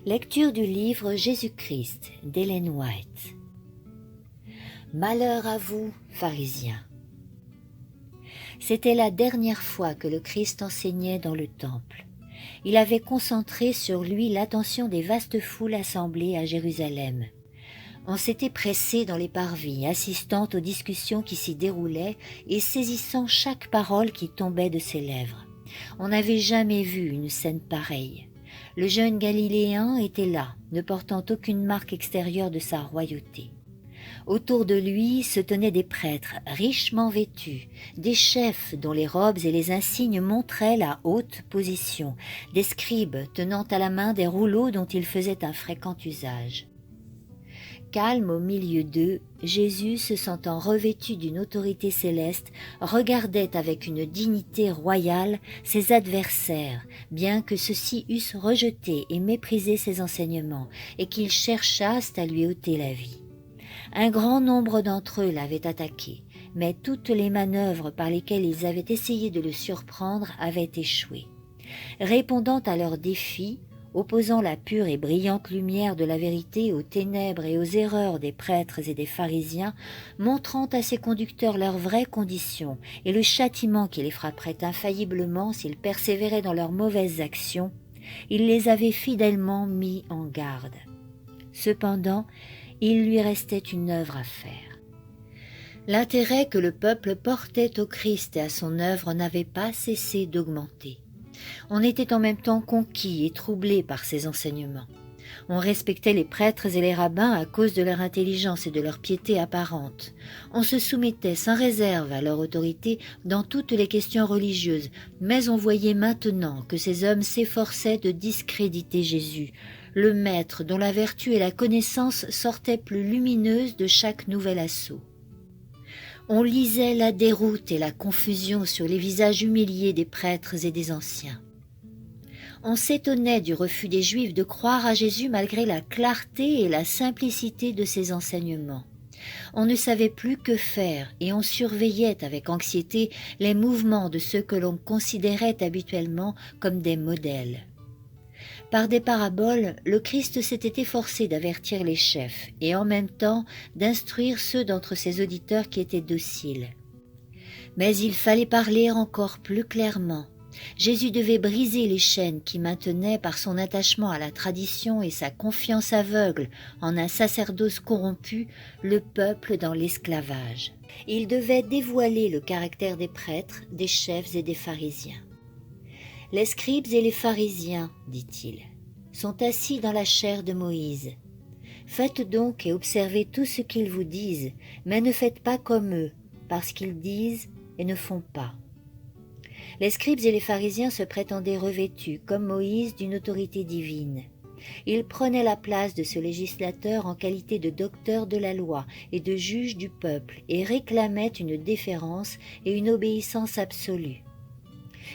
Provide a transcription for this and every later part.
Lecture du livre Jésus-Christ d'Ellen White. Malheur à vous, pharisiens. C'était la dernière fois que le Christ enseignait dans le temple. Il avait concentré sur lui l'attention des vastes foules assemblées à Jérusalem. On s'était pressé dans les parvis, assistant aux discussions qui s'y déroulaient et saisissant chaque parole qui tombait de ses lèvres. On n'avait jamais vu une scène pareille. Le jeune Galiléen était là, ne portant aucune marque extérieure de sa royauté. Autour de lui se tenaient des prêtres richement vêtus, des chefs dont les robes et les insignes montraient la haute position, des scribes tenant à la main des rouleaux dont ils faisaient un fréquent usage. Calme au milieu d'eux, Jésus, se sentant revêtu d'une autorité céleste, regardait avec une dignité royale ses adversaires, bien que ceux-ci eussent rejeté et méprisé ses enseignements, et qu'ils cherchassent à lui ôter la vie. Un grand nombre d'entre eux l'avaient attaqué, mais toutes les manœuvres par lesquelles ils avaient essayé de le surprendre avaient échoué. Répondant à leurs défis, opposant la pure et brillante lumière de la vérité aux ténèbres et aux erreurs des prêtres et des pharisiens, montrant à ses conducteurs leurs vraies conditions et le châtiment qui les frapperait infailliblement s'ils persévéraient dans leurs mauvaises actions, il les avait fidèlement mis en garde. Cependant, il lui restait une œuvre à faire. L'intérêt que le peuple portait au Christ et à son œuvre n'avait pas cessé d'augmenter. On était en même temps conquis et troublé par ses enseignements. On respectait les prêtres et les rabbins à cause de leur intelligence et de leur piété apparente. On se soumettait sans réserve à leur autorité dans toutes les questions religieuses, mais on voyait maintenant que ces hommes s'efforçaient de discréditer Jésus, le Maître dont la vertu et la connaissance sortaient plus lumineuses de chaque nouvel assaut. On lisait la déroute et la confusion sur les visages humiliés des prêtres et des anciens. On s'étonnait du refus des Juifs de croire à Jésus malgré la clarté et la simplicité de ses enseignements. On ne savait plus que faire et on surveillait avec anxiété les mouvements de ceux que l'on considérait habituellement comme des modèles. Par des paraboles, le Christ s'était efforcé d'avertir les chefs et en même temps d'instruire ceux d'entre ses auditeurs qui étaient dociles. Mais il fallait parler encore plus clairement. Jésus devait briser les chaînes qui maintenaient par son attachement à la tradition et sa confiance aveugle en un sacerdoce corrompu le peuple dans l'esclavage. Il devait dévoiler le caractère des prêtres, des chefs et des pharisiens. Les scribes et les pharisiens, dit-il, sont assis dans la chaire de Moïse. Faites donc et observez tout ce qu'ils vous disent, mais ne faites pas comme eux, parce qu'ils disent et ne font pas. Les scribes et les pharisiens se prétendaient revêtus, comme Moïse, d'une autorité divine. Ils prenaient la place de ce législateur en qualité de docteur de la loi et de juge du peuple et réclamaient une déférence et une obéissance absolue.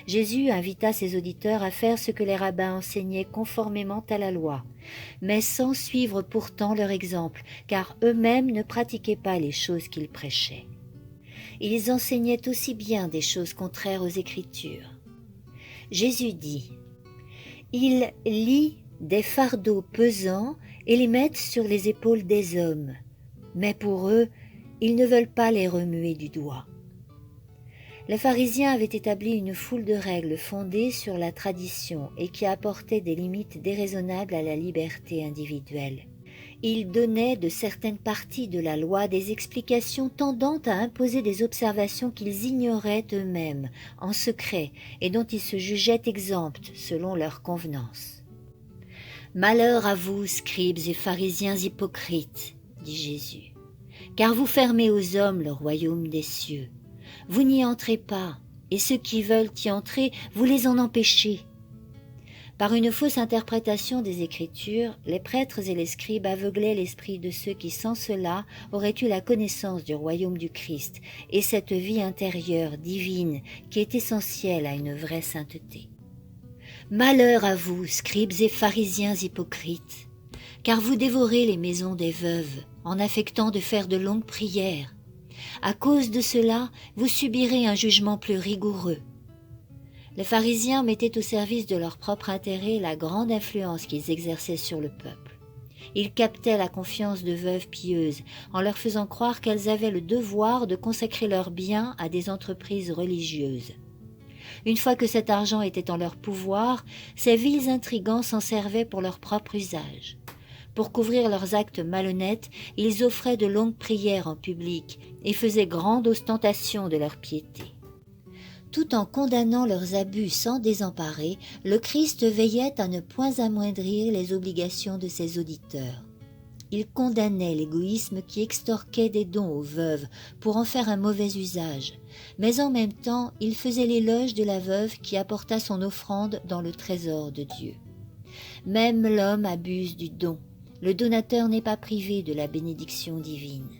Jésus invita ses auditeurs à faire ce que les rabbins enseignaient conformément à la loi, mais sans suivre pourtant leur exemple, car eux-mêmes ne pratiquaient pas les choses qu'ils prêchaient. Ils enseignaient aussi bien des choses contraires aux Écritures. Jésus dit « Ils lient des fardeaux pesants et les mettent sur les épaules des hommes, mais pour eux, ils ne veulent pas les remuer du doigt. » Les pharisiens avaient établi une foule de règles fondées sur la tradition et qui apportaient des limites déraisonnables à la liberté individuelle. Ils donnaient de certaines parties de la loi des explications tendant à imposer des observations qu'ils ignoraient eux-mêmes, en secret, et dont ils se jugeaient exempts selon leur convenance. « Malheur à vous, scribes et pharisiens hypocrites, dit Jésus, car vous fermez aux hommes le royaume des cieux. Vous n'y entrez pas, et ceux qui veulent y entrer, vous les en empêchez. » Par une fausse interprétation des Écritures, les prêtres et les scribes aveuglaient l'esprit de ceux qui, sans cela, auraient eu la connaissance du royaume du Christ et cette vie intérieure, divine, qui est essentielle à une vraie sainteté. Malheur à vous, scribes et pharisiens hypocrites, car vous dévorez les maisons des veuves en affectant de faire de longues prières. À cause de cela, vous subirez un jugement plus rigoureux. Les pharisiens mettaient au service de leur propre intérêt la grande influence qu'ils exerçaient sur le peuple. Ils captaient la confiance de veuves pieuses en leur faisant croire qu'elles avaient le devoir de consacrer leurs biens à des entreprises religieuses. Une fois que cet argent était en leur pouvoir, ces vils intrigants s'en servaient pour leur propre usage. Pour couvrir leurs actes malhonnêtes, ils offraient de longues prières en public et faisaient grande ostentation de leur piété. Tout en condamnant leurs abus sans désemparer, le Christ veillait à ne point amoindrir les obligations de ses auditeurs. Il condamnait l'égoïsme qui extorquait des dons aux veuves pour en faire un mauvais usage, mais en même temps il faisait l'éloge de la veuve qui apporta son offrande dans le trésor de Dieu. Même l'homme abuse du don, le donateur n'est pas privé de la bénédiction divine.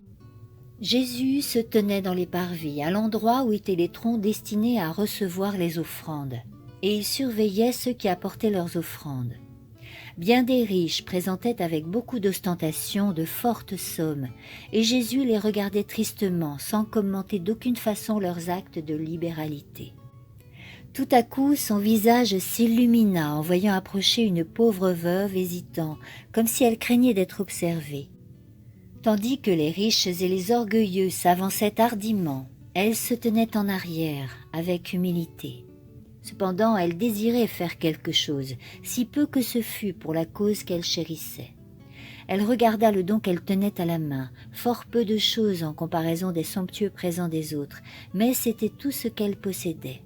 Jésus se tenait dans les parvis, à l'endroit où étaient les troncs destinés à recevoir les offrandes, et il surveillait ceux qui apportaient leurs offrandes. Bien des riches présentaient avec beaucoup d'ostentation de fortes sommes, et Jésus les regardait tristement, sans commenter d'aucune façon leurs actes de libéralité. Tout à coup, son visage s'illumina en voyant approcher une pauvre veuve hésitant, comme si elle craignait d'être observée. Tandis que les riches et les orgueilleux s'avançaient hardiment, elle se tenait en arrière, avec humilité. Cependant, elle désirait faire quelque chose, si peu que ce fût pour la cause qu'elle chérissait. Elle regarda le don qu'elle tenait à la main, fort peu de choses en comparaison des somptueux présents des autres, mais c'était tout ce qu'elle possédait.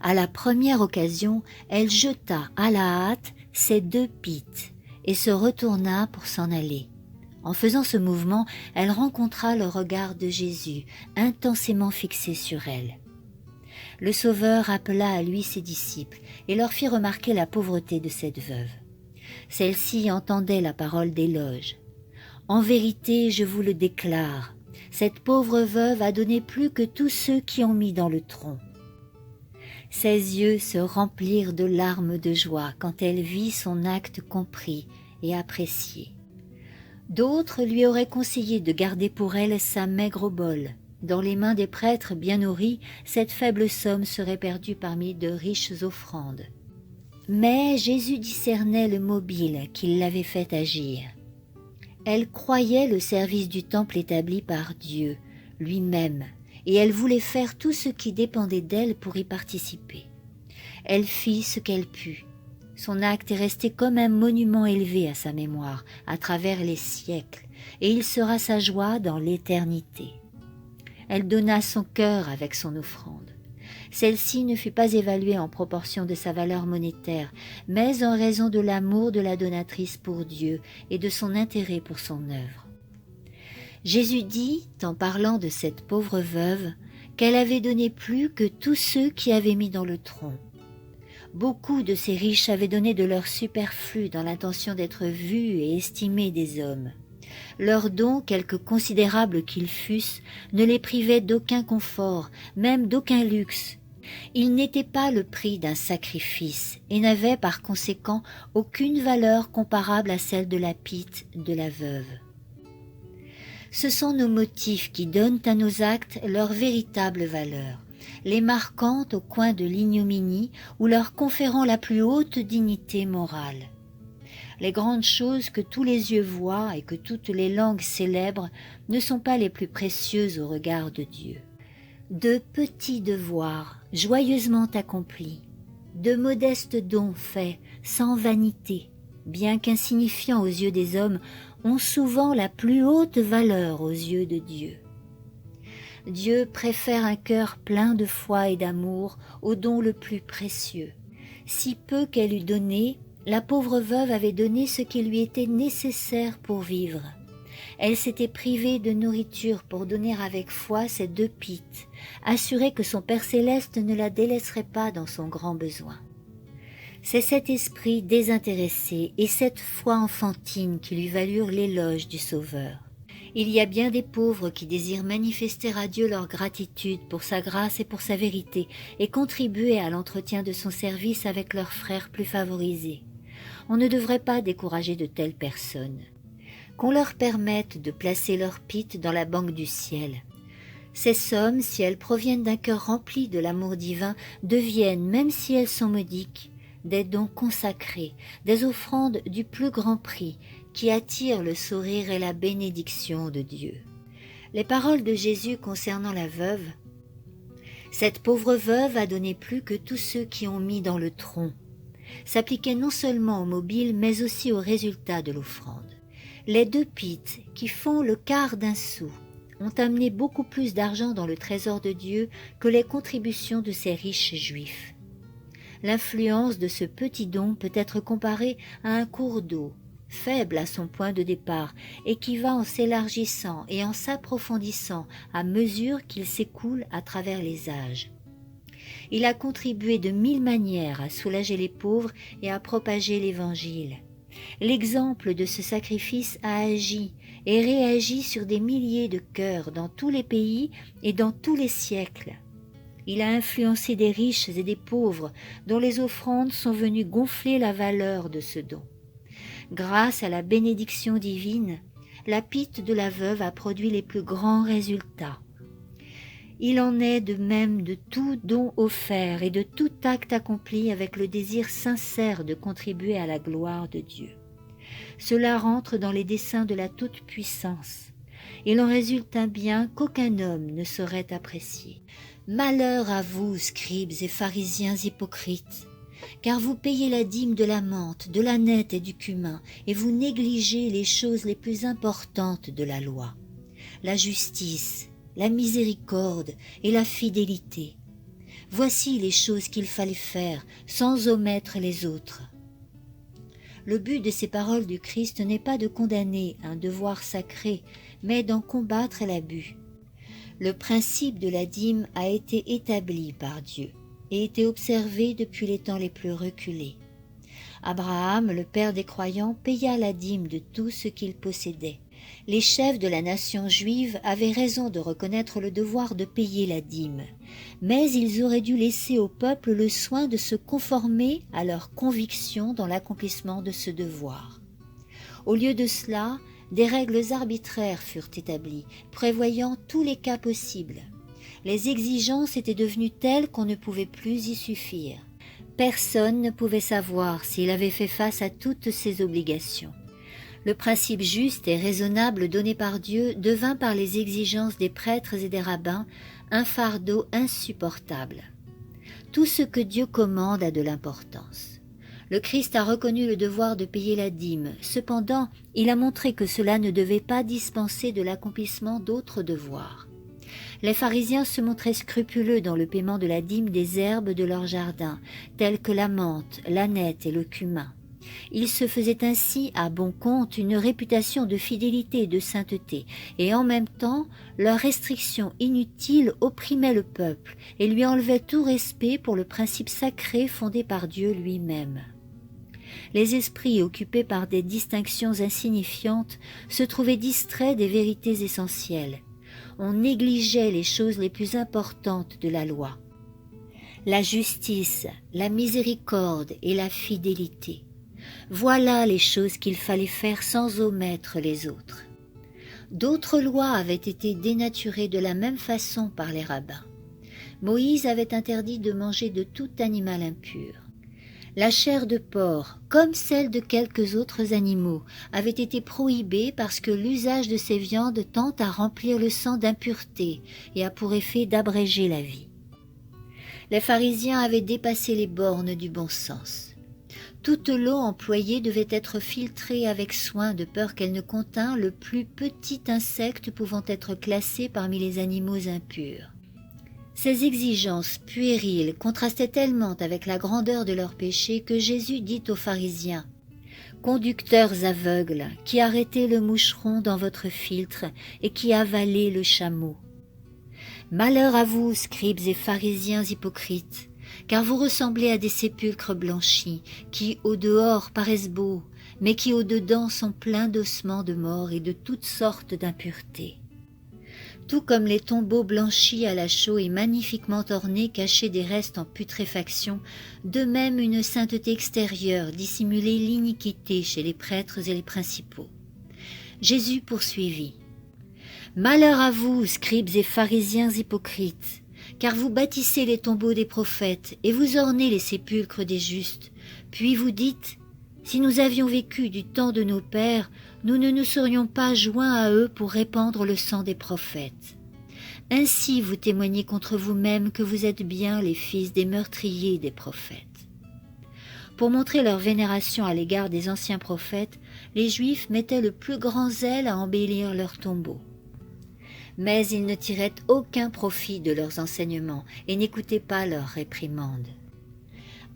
À la première occasion, elle jeta à la hâte ses 2 pites et se retourna pour s'en aller. En faisant ce mouvement, elle rencontra le regard de Jésus, intensément fixé sur elle. Le Sauveur appela à lui ses disciples et leur fit remarquer la pauvreté de cette veuve. Celle-ci entendait la parole d'éloge. « En vérité, je vous le déclare, cette pauvre veuve a donné plus que tous ceux qui ont mis dans le tronc. » Ses yeux se remplirent de larmes de joie quand elle vit son acte compris et apprécié. D'autres lui auraient conseillé de garder pour elle sa maigre obole. Dans les mains des prêtres bien nourris, cette faible somme serait perdue parmi de riches offrandes. Mais Jésus discernait le mobile qui l'avait fait agir. Elle croyait le service du temple établi par Dieu, lui-même, et elle voulait faire tout ce qui dépendait d'elle pour y participer. Elle fit ce qu'elle put. Son acte est resté comme un monument élevé à sa mémoire, à travers les siècles, et il sera sa joie dans l'éternité. Elle donna son cœur avec son offrande. Celle-ci ne fut pas évaluée en proportion de sa valeur monétaire, mais en raison de l'amour de la donatrice pour Dieu et de son intérêt pour son œuvre. Jésus dit, en parlant de cette pauvre veuve, qu'elle avait donné plus que tous ceux qui avaient mis dans le tronc. Beaucoup de ces riches avaient donné de leur superflu dans l'intention d'être vus et estimés des hommes. Leurs dons, quelque considérables qu'ils fussent, ne les privaient d'aucun confort, même d'aucun luxe. Ils n'étaient pas le prix d'un sacrifice et n'avaient par conséquent aucune valeur comparable à celle de la pite de la veuve. Ce sont nos motifs qui donnent à nos actes leur véritable valeur, les marquant au coin de l'ignominie ou leur conférant la plus haute dignité morale. Les grandes choses que tous les yeux voient et que toutes les langues célèbrent ne sont pas les plus précieuses au regard de Dieu. De petits devoirs joyeusement accomplis, de modestes dons faits sans vanité, bien qu'insignifiants aux yeux des hommes, ont souvent la plus haute valeur aux yeux de Dieu. Dieu préfère un cœur plein de foi et d'amour au don le plus précieux. Si peu qu'elle eût donné, la pauvre veuve avait donné ce qui lui était nécessaire pour vivre. Elle s'était privée de nourriture pour donner avec foi ses 2 pites, assurée que son Père céleste ne la délaisserait pas dans son grand besoin. C'est cet esprit désintéressé et cette foi enfantine qui lui valurent l'éloge du Sauveur. Il y a bien des pauvres qui désirent manifester à Dieu leur gratitude pour sa grâce et pour sa vérité et contribuer à l'entretien de son service avec leurs frères plus favorisés. On ne devrait pas décourager de telles personnes. Qu'on leur permette de placer leur pite dans la banque du ciel. Ces sommes, si elles proviennent d'un cœur rempli de l'amour divin, deviennent, même si elles sont modiques, des dons consacrés, des offrandes du plus grand prix, qui attirent le sourire et la bénédiction de Dieu. Les paroles de Jésus concernant la veuve: « Cette pauvre veuve a donné plus que tous ceux qui ont mis dans le tronc », s'appliquaient non seulement au mobile, mais aussi au résultat de l'offrande. Les 2 pites, qui font le quart d'un sou, ont amené beaucoup plus d'argent dans le trésor de Dieu que les contributions de ces riches juifs. L'influence de ce petit don peut être comparée à un cours d'eau, faible à son point de départ et qui va en s'élargissant et en s'approfondissant à mesure qu'il s'écoule à travers les âges. Il a contribué de 1000 manières à soulager les pauvres et à propager l'Évangile. L'exemple de ce sacrifice a agi et réagi sur des milliers de cœurs dans tous les pays et dans tous les siècles. Il a influencé des riches et des pauvres dont les offrandes sont venues gonfler la valeur de ce don. Grâce à la bénédiction divine, la pite de la veuve a produit les plus grands résultats. Il en est de même de tout don offert et de tout acte accompli avec le désir sincère de contribuer à la gloire de Dieu. Cela rentre dans les desseins de la Toute-Puissance. Il en résulte un bien qu'aucun homme ne saurait apprécier. Malheur à vous, scribes et pharisiens hypocrites, car vous payez la dîme de la menthe, de l'âneth et du cumin, et vous négligez les choses les plus importantes de la loi, la justice, la miséricorde et la fidélité. Voici les choses qu'il fallait faire, sans omettre les autres. Le but de ces paroles du Christ n'est pas de condamner un devoir sacré, mais d'en combattre l'abus. Le principe de la dîme a été établi par Dieu et été observé depuis les temps les plus reculés. Abraham, le père des croyants, paya la dîme de tout ce qu'il possédait. Les chefs de la nation juive avaient raison de reconnaître le devoir de payer la dîme, mais ils auraient dû laisser au peuple le soin de se conformer à leurs convictions dans l'accomplissement de ce devoir. Au lieu de cela, des règles arbitraires furent établies, prévoyant tous les cas possibles. Les exigences étaient devenues telles qu'on ne pouvait plus y suffire. Personne ne pouvait savoir s'il avait fait face à toutes ces obligations. Le principe juste et raisonnable donné par Dieu devint par les exigences des prêtres et des rabbins un fardeau insupportable. Tout ce que Dieu commande a de l'importance. Le Christ a reconnu le devoir de payer la dîme. Cependant, il a montré que cela ne devait pas dispenser de l'accomplissement d'autres devoirs. Les pharisiens se montraient scrupuleux dans le paiement de la dîme des herbes de leur jardin, telles que la menthe, l'âneth et le cumin. Ils se faisaient ainsi à bon compte une réputation de fidélité et de sainteté, et en même temps, leurs restrictions inutiles opprimaient le peuple et lui enlevaient tout respect pour le principe sacré fondé par Dieu lui-même. Les esprits occupés par des distinctions insignifiantes se trouvaient distraits des vérités essentielles. On négligeait les choses les plus importantes de la loi: la justice, la miséricorde et la fidélité. Voilà les choses qu'il fallait faire sans omettre les autres. D'autres lois avaient été dénaturées de la même façon par les rabbins. Moïse avait interdit de manger de tout animal impur. La chair de porc, comme celle de quelques autres animaux, avait été prohibée parce que l'usage de ces viandes tend à remplir le sang d'impureté et a pour effet d'abréger la vie. Les pharisiens avaient dépassé les bornes du bon sens. Toute l'eau employée devait être filtrée avec soin de peur qu'elle ne contînt le plus petit insecte pouvant être classé parmi les animaux impurs. Ces exigences puériles contrastaient tellement avec la grandeur de leur péché que Jésus dit aux pharisiens: « Conducteurs aveugles, qui arrêtez le moucheron dans votre filtre et qui avalez le chameau. Malheur à vous, scribes et pharisiens hypocrites, car vous ressemblez à des sépulcres blanchis, qui au dehors paraissent beaux, mais qui au dedans sont pleins d'ossements de mort et de toutes sortes d'impuretés. Tout comme les tombeaux blanchis à la chaux et magnifiquement ornés cachaient des restes en putréfaction, de même une sainteté extérieure dissimulait l'iniquité chez les prêtres et les principaux. » Jésus poursuivit: « Malheur à vous, scribes et pharisiens hypocrites, car vous bâtissez les tombeaux des prophètes et vous ornez les sépulcres des justes. Puis vous dites, si nous avions vécu du temps de nos pères, nous ne nous serions pas joints à eux pour répandre le sang des prophètes. Ainsi vous témoignez contre vous-même que vous êtes bien les fils des meurtriers des prophètes. Pour montrer leur vénération à l'égard des anciens prophètes, les Juifs mettaient le plus grand zèle à embellir leurs tombeaux. Mais ils ne tiraient aucun profit de leurs enseignements et n'écoutaient pas leurs réprimandes.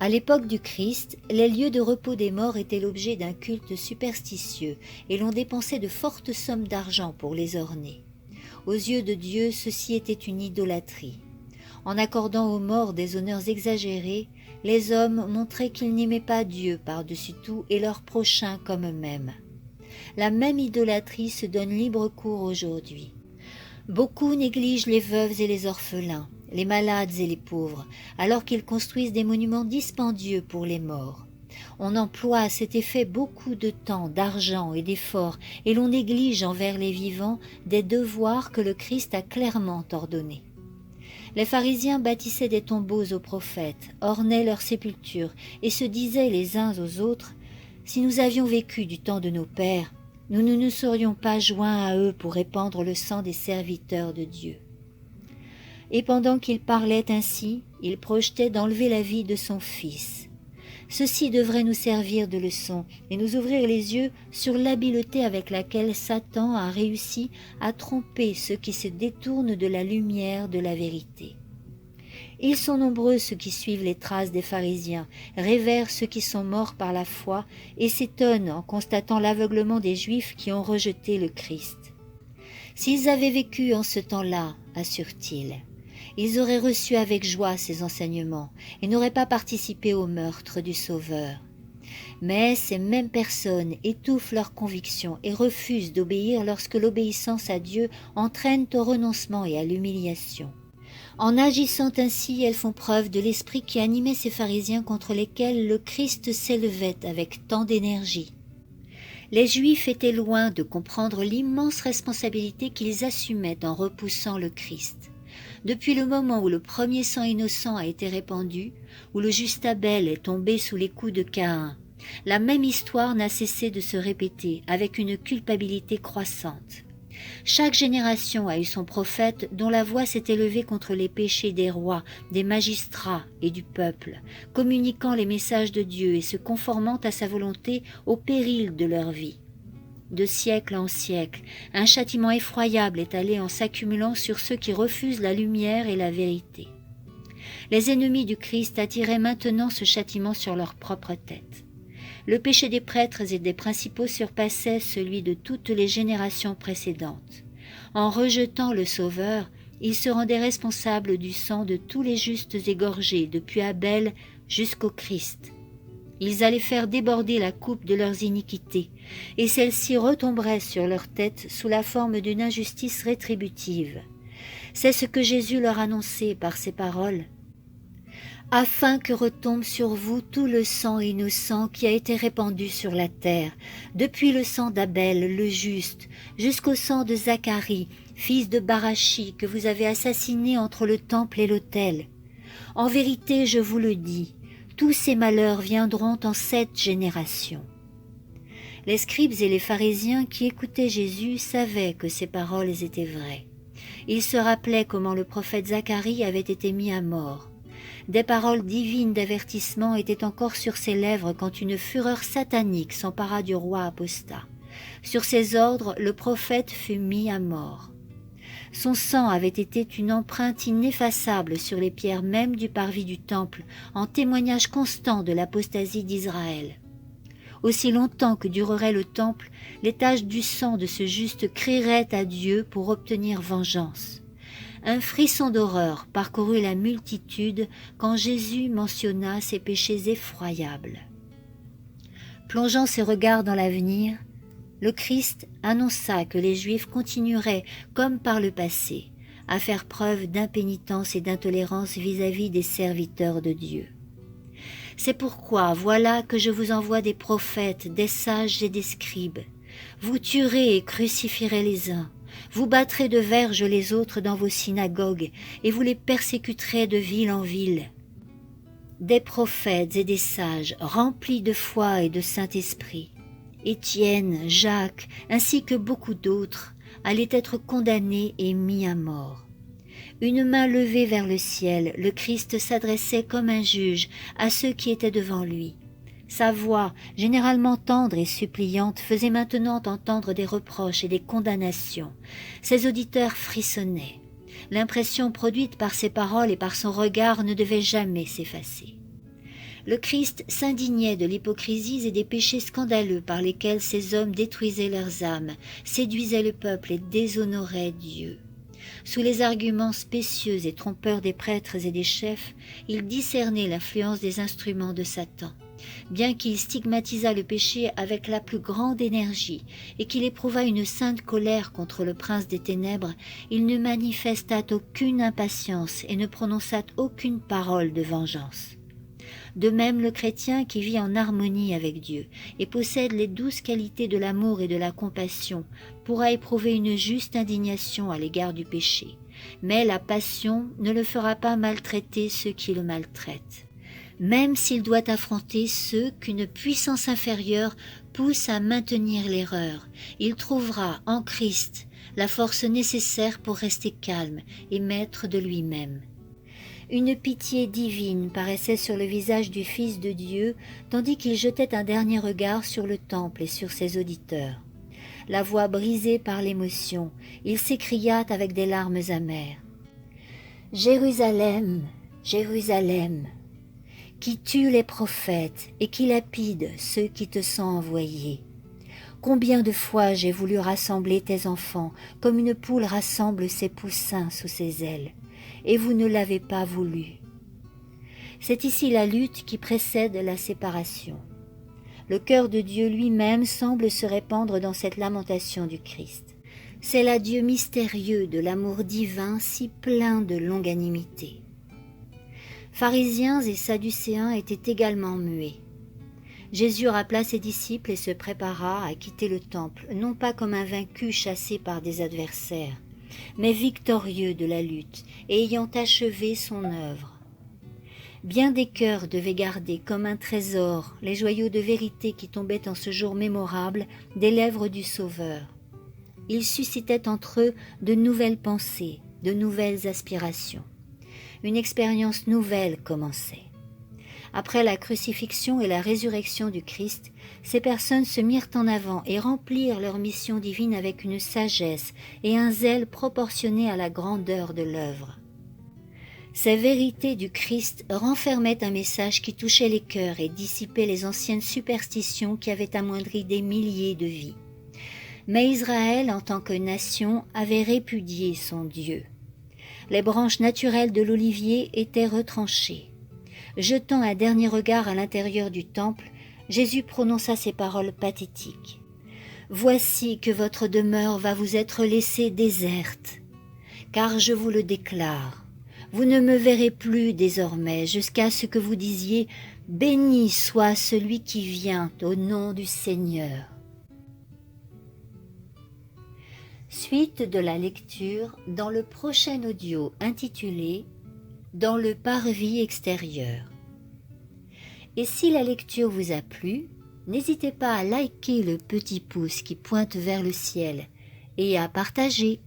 À l'époque du Christ, les lieux de repos des morts étaient l'objet d'un culte superstitieux et l'on dépensait de fortes sommes d'argent pour les orner. Aux yeux de Dieu, ceci était une idolâtrie. En accordant aux morts des honneurs exagérés, les hommes montraient qu'ils n'aimaient pas Dieu par-dessus tout et leur prochain comme eux-mêmes. La même idolâtrie se donne libre cours aujourd'hui. Beaucoup négligent les veuves et les orphelins, les malades et les pauvres, alors qu'ils construisent des monuments dispendieux pour les morts. On emploie à cet effet beaucoup de temps, d'argent et d'efforts, et l'on néglige envers les vivants des devoirs que le Christ a clairement ordonnés. Les pharisiens bâtissaient des tombeaux aux prophètes, ornaient leurs sépultures, et se disaient les uns aux autres, « Si nous avions vécu du temps de nos pères, nous ne nous serions pas joints à eux pour répandre le sang des serviteurs de Dieu. » Et pendant qu'il parlait ainsi, il projetait d'enlever la vie de son Fils. Ceci devrait nous servir de leçon et nous ouvrir les yeux sur l'habileté avec laquelle Satan a réussi à tromper ceux qui se détournent de la lumière de la vérité. Ils sont nombreux ceux qui suivent les traces des pharisiens, révèrent ceux qui sont morts par la foi et s'étonnent en constatant l'aveuglement des Juifs qui ont rejeté le Christ. S'ils avaient vécu en ce temps-là, assurent-ils, ils auraient reçu avec joie ces enseignements et n'auraient pas participé au meurtre du Sauveur. Mais ces mêmes personnes étouffent leurs convictions et refusent d'obéir lorsque l'obéissance à Dieu entraîne au renoncement et à l'humiliation. En agissant ainsi, elles font preuve de l'esprit qui animait ces pharisiens contre lesquels le Christ s'élevait avec tant d'énergie. Les Juifs étaient loin de comprendre l'immense responsabilité qu'ils assumaient en repoussant le Christ. Depuis le moment où le premier sang innocent a été répandu, où le juste Abel est tombé sous les coups de Caïn, la même histoire n'a cessé de se répéter avec une culpabilité croissante. Chaque génération a eu son prophète dont la voix s'est élevée contre les péchés des rois, des magistrats et du peuple, communiquant les messages de Dieu et se conformant à sa volonté au péril de leur vie. De siècle en siècle, un châtiment effroyable est allé en s'accumulant sur ceux qui refusent la lumière et la vérité. Les ennemis du Christ attiraient maintenant ce châtiment sur leur propre tête. Le péché des prêtres et des principaux surpassait celui de toutes les générations précédentes. En rejetant le Sauveur, ils se rendaient responsables du sang de tous les justes égorgés depuis Abel jusqu'au Christ. Ils allaient faire déborder la coupe de leurs iniquités, et celle-ci retomberait sur leur tête sous la forme d'une injustice rétributive. C'est ce que Jésus leur annonçait par ces paroles. « Afin que retombe sur vous tout le sang innocent qui a été répandu sur la terre, depuis le sang d'Abel le juste, jusqu'au sang de Zacharie, fils de Barachi, que vous avez assassiné entre le temple et l'autel. En vérité, je vous le dis, tous ces malheurs viendront en cette génération. » Les scribes et les pharisiens qui écoutaient Jésus savaient que ces paroles étaient vraies. Ils se rappelaient comment le prophète Zacharie avait été mis à mort. Des paroles divines d'avertissement étaient encore sur ses lèvres quand une fureur satanique s'empara du roi apostat. Sur ses ordres, le prophète fut mis à mort. Son sang avait été une empreinte ineffaçable sur les pierres mêmes du parvis du temple, en témoignage constant de l'apostasie d'Israël. Aussi longtemps que durerait le temple, les taches du sang de ce juste crieraient à Dieu pour obtenir vengeance. Un frisson d'horreur parcourut la multitude quand Jésus mentionna ces péchés effroyables. Plongeant ses regards dans l'avenir, le Christ annonça que les Juifs continueraient, comme par le passé, à faire preuve d'impénitence et d'intolérance vis-à-vis des serviteurs de Dieu. C'est pourquoi voilà que je vous envoie des prophètes, des sages et des scribes. Vous tuerez et crucifierez les uns, Vous battrez de verges les autres dans vos synagogues, et vous les persécuterez de ville en ville. Des prophètes et des sages, remplis de foi et de Saint-Esprit, Étienne, Jacques, ainsi que beaucoup d'autres, allaient être condamnés et mis à mort. Une main levée vers le ciel, le Christ s'adressait comme un juge à ceux qui étaient devant lui. Sa voix, généralement tendre et suppliante, faisait maintenant entendre des reproches et des condamnations. Ses auditeurs frissonnaient. L'impression produite par ses paroles et par son regard ne devait jamais s'effacer. Le Christ s'indignait de l'hypocrisie et des péchés scandaleux par lesquels ces hommes détruisaient leurs âmes, séduisaient le peuple et déshonoraient Dieu. Sous les arguments spécieux et trompeurs des prêtres et des chefs, il discernait l'influence des instruments de Satan. Bien qu'il stigmatisât le péché avec la plus grande énergie et qu'il éprouvât une sainte colère contre le prince des ténèbres, il ne manifesta aucune impatience et ne prononça aucune parole de vengeance. De même, le chrétien qui vit en harmonie avec Dieu et possède les douces qualités de l'amour et de la compassion pourra éprouver une juste indignation à l'égard du péché, mais la passion ne le fera pas maltraiter ceux qui le maltraitent. Même s'il doit affronter ceux qu'une puissance inférieure pousse à maintenir l'erreur, il trouvera en Christ la force nécessaire pour rester calme et maître de lui-même. Une pitié divine paraissait sur le visage du Fils de Dieu, tandis qu'il jetait un dernier regard sur le temple et sur ses auditeurs. La voix brisée par l'émotion, il s'écria avec des larmes amères. « Jérusalem, Jérusalem, qui tue les prophètes et qui lapide ceux qui te sont envoyés. Combien de fois j'ai voulu rassembler tes enfants, comme une poule rassemble ses poussins sous ses ailes, et vous ne l'avez pas voulu. » C'est ici la lutte qui précède la séparation. Le cœur de Dieu lui-même semble se répandre dans cette lamentation du Christ. C'est l'adieu mystérieux de l'amour divin si plein de longanimité. Pharisiens et Sadducéens étaient également muets. Jésus rappela ses disciples et se prépara à quitter le temple, non pas comme un vaincu chassé par des adversaires, mais victorieux de la lutte et ayant achevé son œuvre. Bien des cœurs devaient garder comme un trésor les joyaux de vérité qui tombaient en ce jour mémorable des lèvres du Sauveur. Ils suscitaient entre eux de nouvelles pensées, de nouvelles aspirations. Une expérience nouvelle commençait. Après la crucifixion et la résurrection du Christ, ces personnes se mirent en avant et remplirent leur mission divine avec une sagesse et un zèle proportionnés à la grandeur de l'œuvre. Ces vérités du Christ renfermaient un message qui touchait les cœurs et dissipait les anciennes superstitions qui avaient amoindri des milliers de vies. Mais Israël, en tant que nation, avait répudié son Dieu. Les branches naturelles de l'olivier étaient retranchées. Jetant un dernier regard à l'intérieur du temple, Jésus prononça ces paroles pathétiques. « Voici que votre demeure va vous être laissée déserte, car je vous le déclare, vous ne me verrez plus désormais jusqu'à ce que vous disiez « Béni soit celui qui vient au nom du Seigneur ». Suite de la lecture dans le prochain audio intitulé « Dans le parvis extérieur ». Et si la lecture vous a plu, n'hésitez pas à liker le petit pouce qui pointe vers le ciel et à partager.